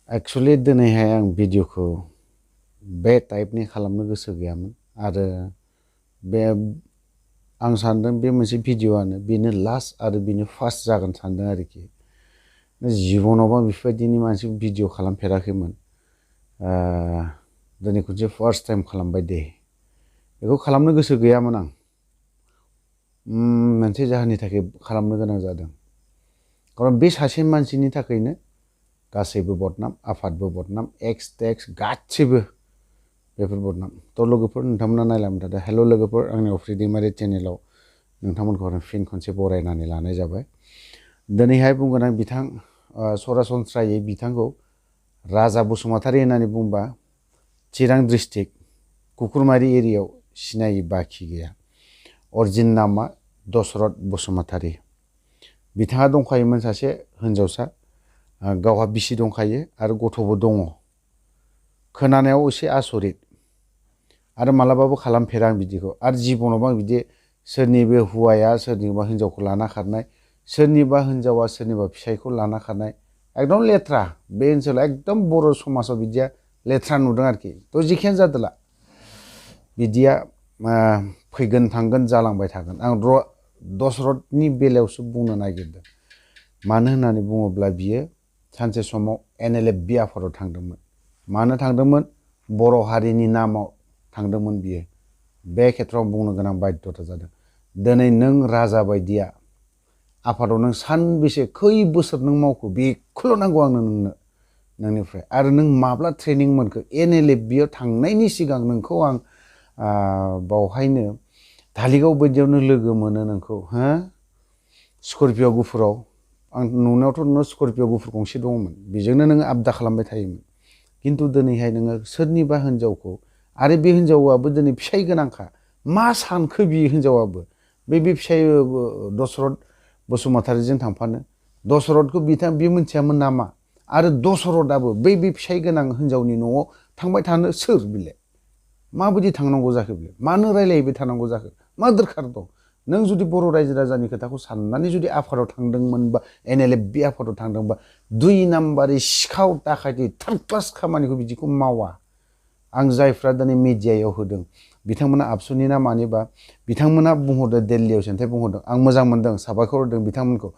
Actually दिनैहाय आं भिडिअखौ बे टाइपनि खालामनो गोसो गैयामोन आरो बे आं सानदों बे मोनसे भिडिअआनो बेनो लास्ट आरो बेनो फार्स्ट जागोन सानदों आरोखि जिबनावबा बेफोरबायदिनि मोनसे भिडिअ खालामफेराखैमोन दिनै खनसे फार्स्ट टाइम खालामबाय दे बेखौ खालामनो गोसो गैयामोन आं मोनसे जाहोननि थाखाय खालामनो गोनां जादों खारन बे सासे मानसिनि थाखायनो गासैबो बदनाम आफादबो बदनाम एक्स टेक्स गासिबो बेफोर बदनाम थ' लोगोफोर नोंथांमोना नायलांबाय थादों हेल' लोगोफोर आंनि अफ्रि दैमारि चेनेलाव नोंथांमोनखौ फिन खनसे बरायनानै लानाय जाबाय दिनैहाय बुंगोन आं बिथां सरासनस्रायै बिथांखौ राजा बसुमतारी होननानै बुंबा चिरां डिस्ट्रिक्ट कुकुरमारि एरियायाव सिनायै बाखि गैया अरिजिन नामा दशरथ बसुमतारी बिथाङा दंखायोमोन सासे हिनजावसा गावहा बिसि दंखायो आरो गथ'बो दङ खोनानायाव एसे आसरित आरो मालाबाबो खालामफेरा आं बिदिखौ आरो जिबनावबो आं बिदि सोरनिबा हौवाया सोरनिबा हिनजावखौ लाना खारनाय सोरनिबा हिनजावा सोरनिबा फिसायखौ लाना खारनाय एकदम लेथ्रा बे ओनसोलाव एकदम बर' समाजाव बिदिया लेथ्रा नुदों आरोखि थ' जिखियानो जादोला बिदिया फैगोन थांगोन जालांबाय थागोन आं दशरथनि बेलायावसो बुंनो नागिरदों मानो होननानै बुङोब्ला बियो सानसे समाव NLFB आफादाव थांदोंमोन मानो थांदोंमोन बर' हारिनि नामाव थांदोंमोन बियो बे खेथ्रआव बुंनो गोनां बाध्यता जादों दिनै नों राजा बायदिया आफादाव नों सानबेसे खै बोसोर नों मावखो बेखौल' नांगौ आंनो नोंनिफ्राय आरो नों माब्ला ट्रेनिं मोनखो NLFBआव थांनायनि सिगां नोंखौ आं बावहायनो धालिगाव बायदियावनो लोगो मोनो नोंखौ हो स्करपिय' गुफुराव आं नुनायावथ' स्करपिय' गुफुर गंसे दङमोन बेजोंनो नोङो आबदा खालामबाय थायोमोन खिन्थु दिनैहाय नोङो सोरनिबा हिनजावखौ आरो बे हिनजावाबो दिनै फिसाय गोनांखा मा सानखो बे हिनजावाबो बे फिसाय दशरथ बसुमतारीजों थांफानो दशरथखौ बे मिथियामोन नामा आरो दशरथआबो बै फिसाय गोनां हिनजावनि न'आव थांबाय थानो सोर बिलाय माबायदि थांनांगौ जाखो बिलाय मानो रायलायबाय थानांगौ जाखो मा दरखार दं नों जुदि बर' रायजो राजानि खोथाखौ साननानै जुदि आफादाव थांदोंमोनबा NLFB आफादाव थांदोंबा 2 नाम्बारि सिखाव दाखायथि थार्ड क्लास खामानिखौ बिदिखौ मावा आं जायफ्रा दिनै मिडियायाव होदों बिथांमोना आबसुनि ना मानिबा बिथांमोना बुंहरदों दिल्लीयाव सेन्थाय बुंहरदों आं मोजां मोनदों साबायखर होदों बिथांमोनखौ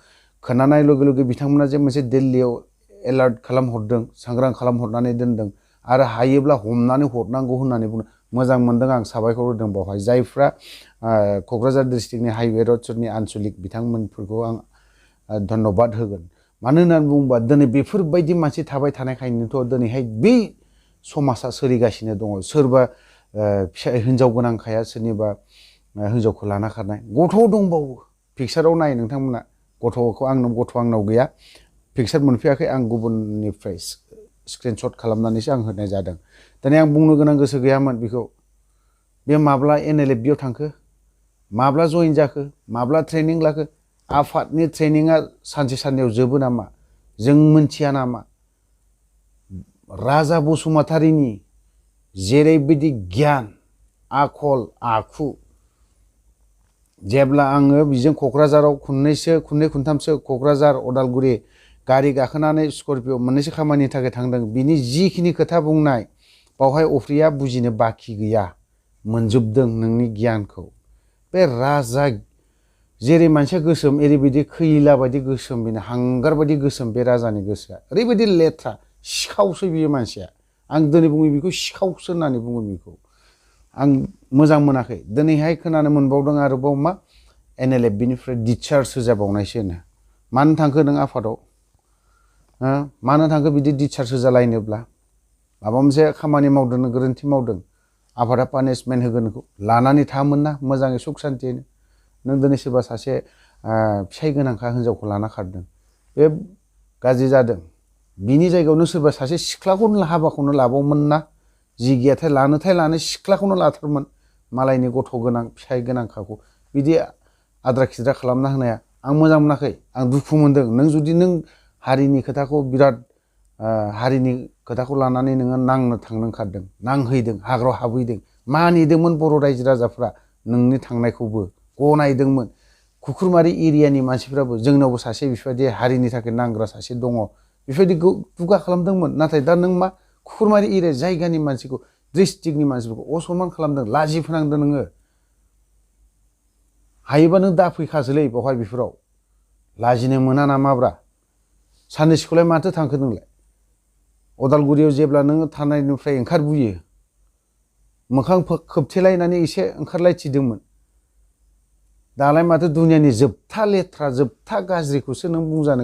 खोनानाय लोगो लोगो बिथांमोना जे मोनसे दिल्लीयाव एलार्ट खालामहरदों सांग्रां खालामहरनानै दोनदों आरो हायोब्ला हमनानै हरनांगौ होननानै बुंदों मोजां मोनदों आं साबायखर होदों बावहाय जायफ्रा क'क्राझार डिस्ट्रिक्टनि हाइवे रडसनि आनसलिक बिथांमोनफोरखौ आं धन्यबाद होगोन मानो होननानै बुङोबा दिनै बेफोरबायदि मानसि थाबाय थानायखायनोथ' दिनैहाय बे समाजा सोलिगासिनो दङ सोरबा फिसा हिनजाव गोनांखाया सोरनिबा हिनजावखौ लाना खारनाय गथ' दंबावो पिक्साराव नाय नोंथांमोना गथ' आंनाव गैया पिक्सार मोनफैयाखै आं गुबुननिफ्राय स्क्रिनशट खालामनानैसो आं होनाय जादों दिनै आं बुंनो गोनां गोसो गैयामोन बेखौ बे माब्ला NLFBआव थांखो माब्ला जइन जाखो माब्ला ट्रेनिं लाखो आफादनि ट्रेनिंआ सानसे साननैयाव जोबो नामा जों मिथिया नामा राजा बसुमतारीनि जेरैबायदि गियान आखल आखु जेब्ला आङो बिजों क'क्राझाराव खननै खनथामसो क'क्राझार अदालगुरि गारि गाखोनानै स्करपिय' मोननैसो खामानिनि थाखाय थांदों बिनि जिखिनि खोथा बुंनाय बावहाय अफ्रिया बुजिनो बाखि गैया मोनजोबदों नोंनि गियानखौ बे राजा जेरै मानसिया गोसोम ओरैबायदि खैला बायदि गोसोम बेनो हांगार बायदि गोसोम बे राजानि गोसोआ ओरैबायदि लेथ्रा सिखावसो बियो मानसिया आं दिनै बुङो बेखौ सिखावसो होननानै बुङो बेखौ आं मोजां मोनाखै दिनैहाय खोनानो मोनबावदों आरोबाव मा NLFBनिफ्राय डिसचार्ज होजाबावनायसो होनो मानो थांखो नों आफादाव मानो थांखो बिदि डिसचार्ज होजालायनोब्ला माबा मोनसे खामानि मावदों नों गोरोन्थि मावदों आफादा पानिशमेन्ट होगोन नोंखौ लानानै थामोन ना मोजाङै सुख सान्थियैनो नों दिनै सोरबा सासे फिसाय गोनांखा हिनजावखौ लाना खारदों बे गाज्रि जादों बिनि जायगायावनो सोरबा सासे सिख्लाखौनो हाबाखौनो लाबावोमोन ना जि गैयाथाय लानो सिख्लाखौनो लाथारमोन मालायनि गथ' गोनां फिसाय गोनांखाखौ बिदि आद्रा खिद्रा खालामना होनाया आं मोजां मोनाखै आं दुखु मोनदों नों जुदि नों हारिनि खोथाखौ बिराद हारिनि खोथाखौ लानानै नोङो नांनो थांनो ओंखारदों नांहैदों हाग्रायाव हाबहैदों मानिदोंमोन बर' रायजो राजाफ्रा नोंनि थांनायखौबो गनायदोंमोन कुकुरमारि एरियानि मानसिफ्राबो जोंनावबो सासे बेफोरबायदि हारिनि थाखाय नांग्रा सासे दङ बेफोरबायदि दुगा खालामदोंमोन नाथाय दा नों मा खुरमारि एरिया जायगानि मानसिखौ डिस्ट्रिक्टनि मानसिफोरखौ असनमान खालामदों लाजि फोनांदों नोङो हायोबा नों दा फैखासोलै बेवहाय बेफोराव लाजिनो मोना नामाब्रा साननैसोखौलाय माथो थांखो नोंलाय अदालगुरियाव जेब्ला नोङो थानायनिफ्राय ओंखारबोयो मोखां खोबथेलायनानै एसे ओंखारलायथिदोंमोन दालाय माथो दुनियानि जोबथा लेथ्रा जोबथा गाज्रिखौसो नों बुंजानो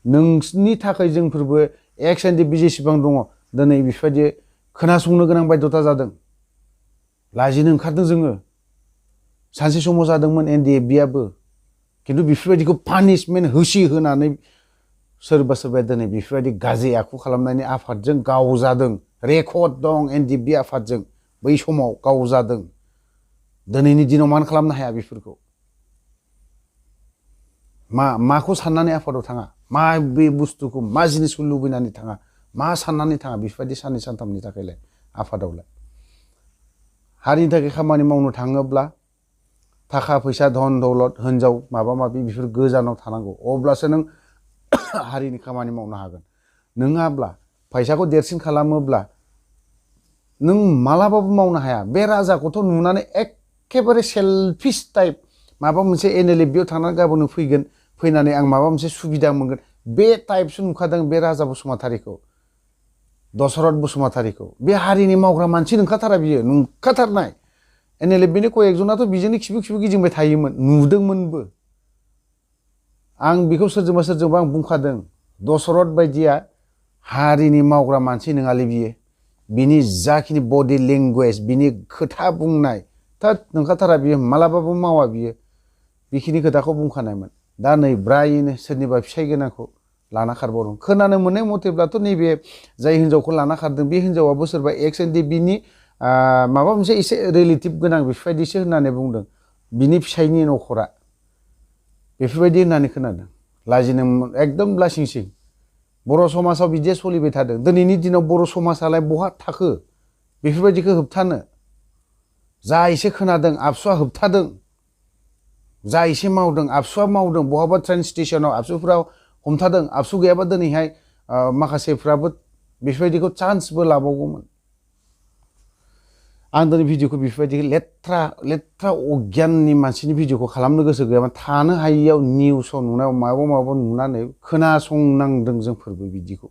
नोंनि थाखाय जोंफोरबो एक्स एनडिएफबि जेसेबां दङ दिनै बेफोरबायदि खोनासंनो गोनां बायधता जादों लाजिनो ओंखारदों जोङो सानसे समाव जादोंमोन एनडिएफबिआबो खिन्थु बेफोरबायदिखौ पानिशमेन्ट होसि होनानै सोरबा सोरबा दिनै बेफोरबायदि गाज्रि आखु खालामनायनि आफादजों गावजादों रेकर्ड दं एनडिएफबि आफादजों बै समाव गावजादों दिनैनि दिनाव मानो खालामनो हाया बेफोरखौ माखौ साननानै आफादाव थाङा मा बे बुस्थुखौ मा जिनिसखौ लुबैनानै थाङा मा साननानै थाङा बेफोरबायदि साननै सानथामनि थाखायलाय आफादावलाय हारिनि थाखाय खामानि मावनो थाङोब्ला थाखा फैसा धन दौलत हिनजाव माबा माबि बेफोर गोजानाव थानांगौ अब्लासो नों हारिनि खामानि मावनो हागोन नङाब्ला फैसाखौ देरसिन खालामोब्ला नों मालाबाबो मावनो हाया बे राजाखौथ' नुनानै एखेबारे सेल्फिस टाइप माबा मोनसे एनएलएफबियाव थांनानै गाबोन फैगोन फैनानै आं माबा मोनसे सुबिदा मोनगोन बे टाइपसो नुखादों बे राजा बसुमतारीखौ दशरथ बसुमतारीखौ बे हारिनि मावग्रा मानसि नंखाथारा बियो नंखाथारनाय एनएलएफबिनि कयेकजनाथ' बिजोंनो खिबु खिबु गिदिंबाय थायोमोन नुदोंमोनबो आं बेखौ सोरजोंबा आं बुंखादों दशरथ बायदिया हारिनि मावग्रा मानसि नङालै बियो बिनि जाखिनि बडि लेंगुवेज बिनि खोथा बुंनाय था नंखाथारा बियो मालाबाबो मावा बियो बेखिनि खोथाखौ बुंखानायमोन दा नै ब्रायैनो सोरनिबा फिसाइ गोनांखौ लाना खारबावदों खोनानो मोननाय मथेब्लाथ' नैबे जाय हिनजावखौ लाना खारदों बे हिनजावाबो सोरबा एक्स एनडिएफबिनि माबा मोनसे एसे रिलेटिभ गोनां बेफोरबायदिसो होननानै बुंदों बिनि फिसाइनि न'खरा बेफोरबायदि होननानै खोनादों लाजिनो एकदम लासिंसिं बर' समाजाव बिदिया सोलिबाय थादों दिनैनि दिनाव बर' समाजालाय बहा थाखो बेफोरबायदिखौ होबथानो जा एसे खोनादों आबसुआ होबथादों जा एसे मावदों आबसुआ मावदों बहाबा ट्रेन स्टेसनाव आबसुफ्राव हमथादों आबसु गैयाबा दिनैहाय माखासेफ्राबो बेफोरबायदिखौ चान्सबो लाबावगौमोन आं दिनै भिडिअखौ बेफोरबायदि लेथ्रा अगियाननि मानसिनि भिडिअखौ खालामनो गोसो गैयामोन थानो हायियाव निउसाव नुनायाव माबा नुनानै खोनासंनांदों जोंफोरबो बिदिखौ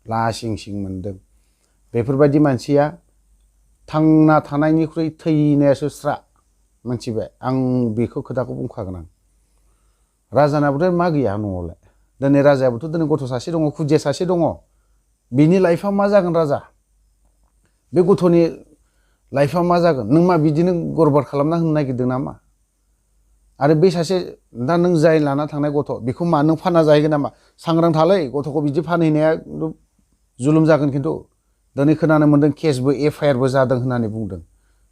लासिं सिं मोनदों बेफोरबायदि मानसिया थांना थानायनिख्रुइ थैनायासो स्रा मोनथिबाय आं बेखौ खोथाखौ बुंखागोन आं राजानाबोथ' मा गैया न'आवलाय दिनै राजायाबोथ' दिनै गथ' सासे दङ खुदिया सासे दङ बिनि लाइफआ मा जागोन राजा बे गथ'नि लाइफआ मा जागोन नों मा बिदिनो गरबार खालामना होनो नागिरदों नामा आरो बे सासे दा नों जाय लाना थांनाय गथ' बेखौ मा नों फानना जाहैगोन नामा सांग्रां थालै गथ'खौ बिदि फानहैनाया जुलुम जागोन खिन्थु दिनै खोनानो मोन्दों केसबो एफआइआरबो जादों होननानै बुंदों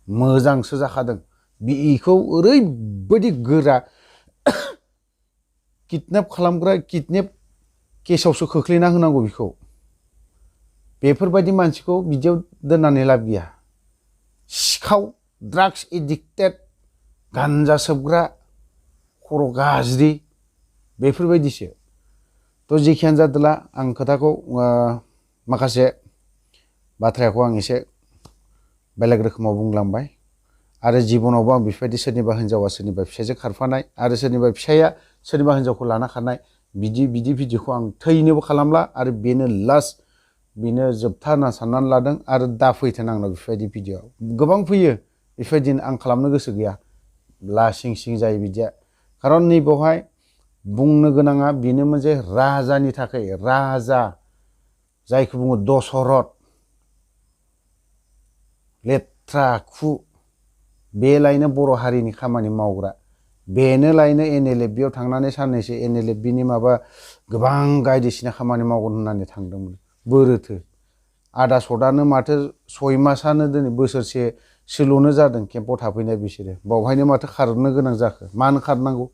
मोजांसो जाखादों बेखौ ओरैबायदि गोरा किडनेप खालामग्रा किडनेप केसावसो खोख्लैना होनांगौ बेखौ बेफोरबायदि मानसिखौ बिदियाव दोननानै लाब गैया सिखाव ड्राग्स एडिक्टेड गान्जा सोबग्रा खर' गाज्रि बेफोरबायदिसो थ' जेखियानो जादोला आं खोथाखौ माखासे बाथ्राखौ आं एसे बेलेग रोखोमाव बुंलांबाय आरो जिबनावबो आं बेफोरबायदि सोरनिबा हिनजावा सोरनिबा फिसाइजों खारफानाय आरो सोरनिबा फिसाइया सोरनिबा हिनजावखौ लाना खारनाय बिदि भिडिअखौ आं थैनोबो खालामला आरो बेनो लास्ट बेनो जोबथा होनना साननानै लादों आरो दा फैथों आंनाव बेफोरबायदि भिडिअ गोबां फैयो बेफोरबायदिनो आं खालामनो गोसो गैया लासिं सिं जायो बिदिया खारन नैबावहाय बुंनो गोनाङा बेनोमोन जे राजानि थाखाय राजा जायखौ बुङो दशरथ लेथ्रा आखु बेलायनो बर' हारिनि खामानि मावग्रा बेनो लायनो एनएलएफबियाव थांनानै साननैसो एनएलएफबिनि माबा गोबां बायदिसिना खामानि मावगोन होननानै थांदोंमोन बोरोथो आदा सदानो माथो 6 मासानो दिनै बोसोरसेसोल'नो जादों केम्पआव थाफैनाय बिसोरो बावहायनो माथो खारनो गोनां जाखो मानो खारनांगौ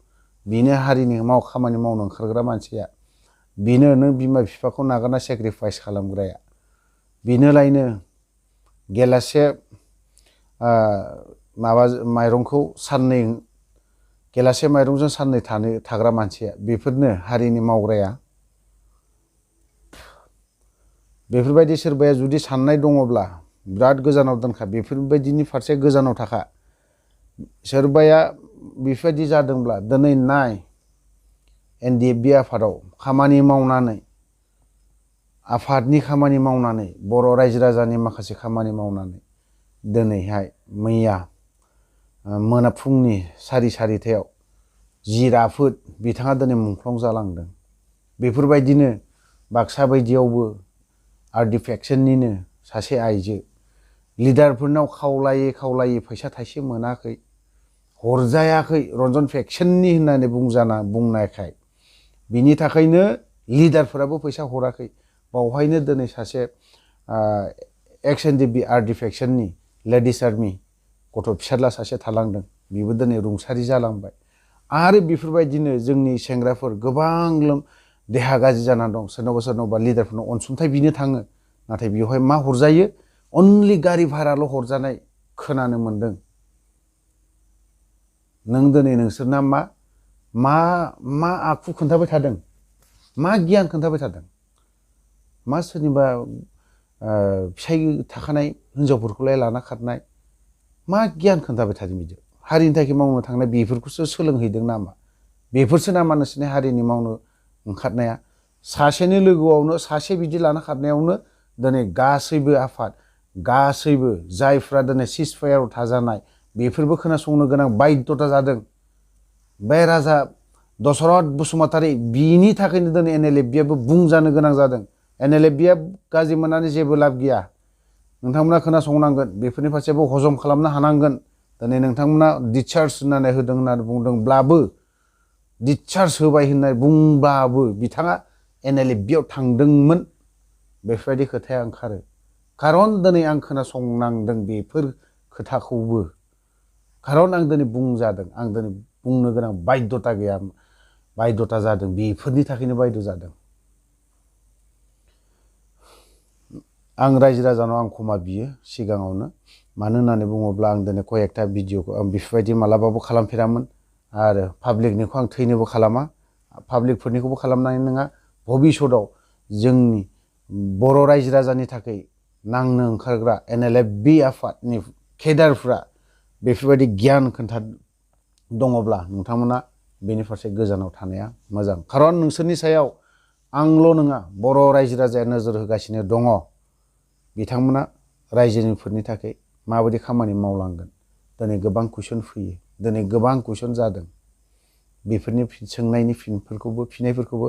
बेनो हारिनि खामानि मावनो ओंखारग्रा मानसिया बेनो नों बिमा बिफाखौ नागारना सेक्रिफाइस खालामग्राया बेनो लायनो गेलासे माबा माइरंखौ साननै गेलासे माइरंजों साननै थाग्रा मानसिया बेफोरनो हारिनि मावग्राया बेफोरबायदि सोरबाया जुदि साननाय दङब्ला बिराद गोजानाव दोनखा, बेफोरबायदिनि फारसे गोजानाव थाखा। सोरबाया बेफोरबायदि जादोंब्ला दिनै नाय NDFB आफादाव खामानि मावनानै, आफादनि खामानि मावनानै, बर' रायजो राजानि माखासे खामानि मावनानै दिनैहाय मैया मोनाफुंनि 4:30 जि राफोद बिथाङा दिनै मुंख्लं जालांदों। बेफोरबायदिनो बाक्सा बायदियावबो RD फेक्सननिनो सासे आइजो लिडारफोरनाव खावलायै खावलायै फैसा थाइसे मोनाखै, हरजायाखै रन्जन फेक्सननि होननानै बुंनायखाय बिनि थाखायनो लिडारफोराबो फैसा हराखै। बावहायनो दिनै सासे ex-NDFB RD फेक्सननि लेडिस आर्मि गथ' फिसाला सासे थालांदों, बेबो दिनै रुंसारि जालांबाय। आरो बेफोरबायदिनो जोंनि सेंग्राफोर गोबां देहा गाज्रि जानानै दं। सोरनावबा लिडारफोरनाव अनसुंथाइ बिनो थाङो, नाथाय बेवहाय मा हरजायो? अनलि गारि भाराल' हरजानाय खोनानो मोनदों। नों दिनै नोंसोरना मा आखु खोन्थाबाय थादों? मा गियान खोन्थाबाय थादों? मा सोरनिबा फिसाय थाखानाय हिनजावफोरखौलाय लाना खारनाय? मा गियान खोन्थाबाय थादों बिदि? हारिनि थाखाय मावनो थांनाय बेफोरखौसो सोलोंहैदों नामा? बेफोरसो नामा नोंसोरनि हारिनि मावनो ओंखारनाया? सासेनि लोगोआवनो सासे बिदि लाना खारनायावनो दिनै गासैबो आफाद, गासैबो जायफ्रा दिनै सिजफायाराव थाजानाय बेफोरबो खोनासंनो गोनां बाध्यता जादों। बे राजा दशरथ बसुमतारी बिनि थाखायनो दिनै NLFBआबो बुंजानो गोनां जादों। NLFBआ गाज्रि मोननानै जेबो लाब गैया। नोंथांमोना खोनासंनांगोन, बेफोरनि फारसेबो हजम खालामनो हानांगोन। दिनै नोंथांमोना डिसचार्ज होननानै होदों होननानै बुंदोंब्लाबो, डिसचार्ज होबाय होननानै बुंब्लाबो बिथाङा NLFBआव थांदोंमोन बेफोरबायदि खोथाया ओंखारो। खारन दिनै आं खोनासंनांदों बेफोर खोथाखौबो। खारन आं दिनै बुंजादों, आं दिनै बुंनो गोनां बाध्यता गैया, बाध्यता जादों, बेफोरनि थाखायनो बाध्य जादों। आं रायजो राजानाव आं क्षमा बियो सिगाङावनो। मानो होननानै बुङोब्ला आं दिनै कयेकथा भिडिअखौ आं बेफोरबायदि मालाबाबो खालामफेरामोन। आरो पाब्लिकनिखौ आं थैनोबो खालामा, पाब्लिकफोरनिखौबो खालामनाय नङा। भबिष्यतआव जोंनि बर' रायजो राजानि थाखाय नांनो ओंखारग्रा NLFB आफादनि केडारफ्रा बेफोरबायदि गियान दङब्ला नोंथांमोना बेनि फारसे गोजानाव थानाया मोजां। खारन नोंसोरनि सायाव आंल' नङा, बर' रायजो राजाया नोजोर होगासिनो दङ। बिथांमोना रायजोनिफोरनि थाखाय माबायदि खामानि मावलांगोन। दिनै गोबां कुइसन फैयो, दिनै गोबां कुइसन जादों। बेफोरनि सोंनायनि फिननायफोरखौबो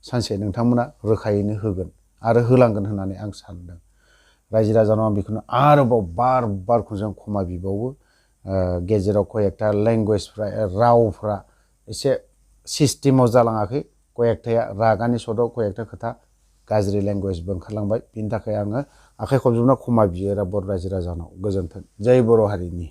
सानसे नोंथांमोना रोखायैनो होगोन आरो होलांगोन होननानै आं सानदों। रायजो राजानाव आं बेखौनो आरोबाव बार जों क्षमा बिबावो। गेजेराव कयेकथा लेंगुवेजफ्रा, रावफ्रा एसे सिस्टेमाव जालाङाखै। कयेकथाया रागानि सदाव कयेकथा खोथा गाज्रि लेंगुवेजबो ओंखारलांबाय। बिनि थाखाय आङो आखाइ खबजबना क्षमा बियो बर' रायजो राजानाव। गोजोन्थों। जय बर' हारिनि।